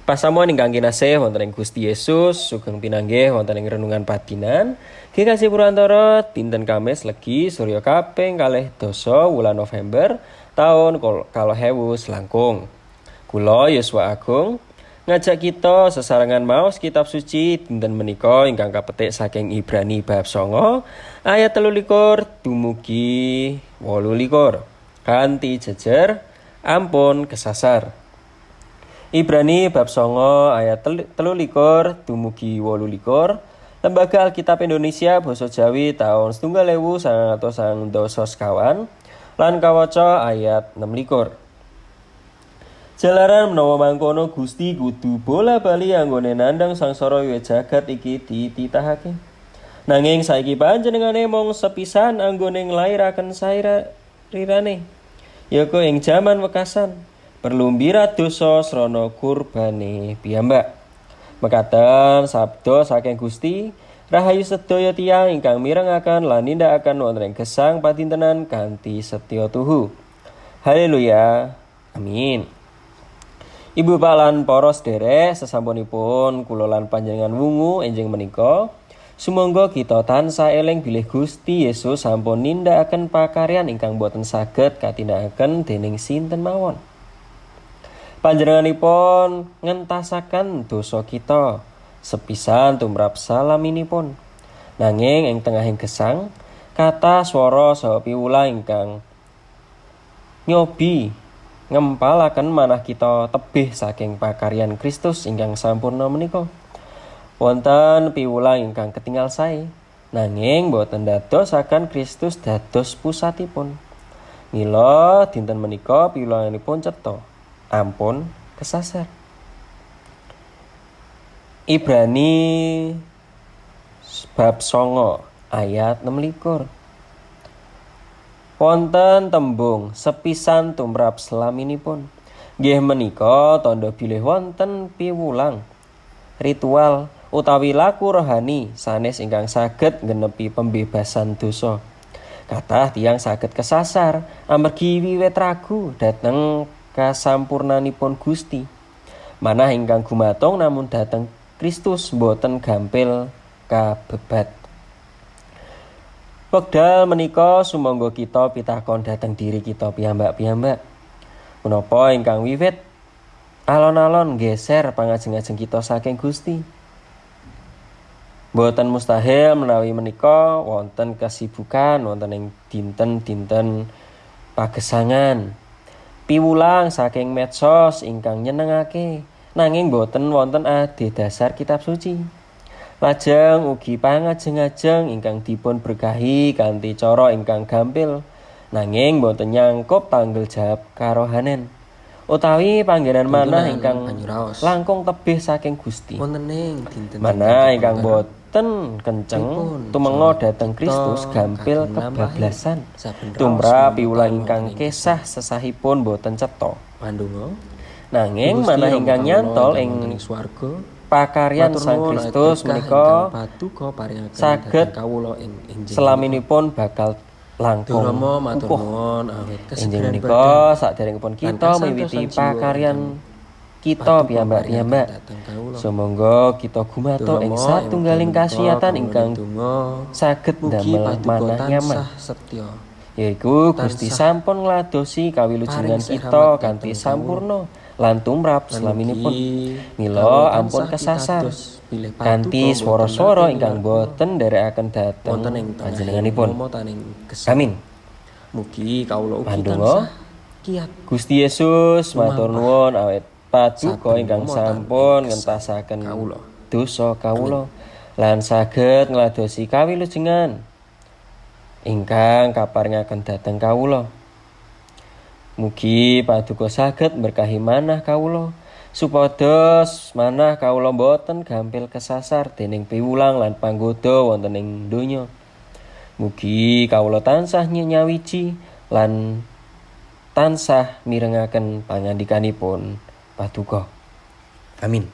Pasamuan ingkang kinasih wonten ing Gusti Yesus, sugeng pinanggih wonten ing renungan padinan. Kekasih Purwantara dinten Kamis Legi Surya kaping 2 wulan November taun 2000 langkung. Kula Yuswa Agung ngajak kita sesarengan maos kitab suci dinten menika ingkang kapetik saking Ibrani bab 9 ayat 13 dumugi 28 kanthi jejer ampun kesasar. Ibrani bab 9 ayat 13 dumugi 28. Lembaga Alkitab Indonesia basa Jawi taun 1990 sekawan lan kawaca ayat 26. Jalaran menawa mangkono Gusti kudu bola-bali anggone nandhang sangsara wiwit jagat iki dititahake. Nanging saiki panjenengane mung sepisan anggone nglairaken sairirane. Yaiku ing jaman wekasan perlu mbirat dosa srana kurbane piyambak. Mekaten sabda saking Gusti, rahayu sedaya tiyang ingkang mirengaken lan nindakaken wonten ing gesang padintenan kanthi setya tuhu. Haleluya. Amin. Ibu bapak lan para sedherek, sesampunipun kula lan panjenengan wungu enjing menika, sumangga kita tansah eling bilih Gusti Yesus sampun nindakaken pakaryan ingkang boten saged katindakaken dening sinten mawon. Panjenenganipun ngentasaken dosa kita sepisan tumrap salaminipun. Nanging ing tengahing gesang kathah swara saha piwulang ingkang nyobi ngempalaken manah kita tebih saking pakaryan Kristus ingkang sampurna menika. Wonten piwulang ingkang ketingal sae, nanging boten dadosaken Kristus dados pusatipun. Mila dinten menika piwulanganipun cetha ampun kesasar. Ibrani bab 9 ayat 26. Wonten tembung sepisan tumrap selaminipun. Nggih menika tandha bilih wonten piwulang ritual utawi laku rohani sanes ingkang saged nggenepi pembebasan dosa. Kathah tiyang saged kesasar amargi wiwit ragu dhateng kasampurnanipun Gusti. Manah ingkang gumatung namun dhateng Kristus boten gampil kabebat. Wekdal menika sumangga kita pitakon dhateng diri kita piyambak-piyambak. Menapa ingkang wiwit alon-alon geser pangajeng-ajeng kita saking Gusti? Boten mustahil menawi menika wonten kesibukan wonten ing dinten-dinten pagesangan. Piwulang saking medsos ingkang nyenengake, nanging boten wonten adhedhasar kitab suci. Lajeng ugi pangajeng-ajeng ingkang dipun berkahi kanthi cara ingkang gampil, nanging boten nyangkup tanggel jawab karohanen utawi panggenan manah ingkang langkung tebih saking Gusti. Manah ingkang boten kenceng tumenga dhateng Kristus gampil kebablasan. Tumrap piwulang ingkang kesah sesahipun boten cetha. Nanging manah ingkang nyantol ing pakaryan Sang Kristus menika saged selaminipun bakal langkung enjing menika saderengipun kita miwiti pakaryan kita piyambak-piyambak. Sumangga kita gumatuk ing satunggaling kasiyatan ingkang saged damel manah nyaman. Yaiku Gusti sampun ngladosi kawilujengan kita kanthi sampurna lan tumrap selaminipun. Mila ampun kesasar kanthi swara-swara ingkang boten nderekaken dhateng panjenenganipun. Amin. Mugi kawula ugi tansah kiyat. Gusti Yesus matur nuwun awit paduka ingkang sampun ngentasaken dosa kawula lan saged ngladosi kawilujengan ingkang kaparingaken dhateng kawula. Mugi paduka saged berkahi manah kawula supados manah kawula boten gampil kesasar dening piwulang lan panggoda wonten ing donya. Mugi kawula tansah nyawiji lan tansah mirengaken pangandikanipun paduka. Amin.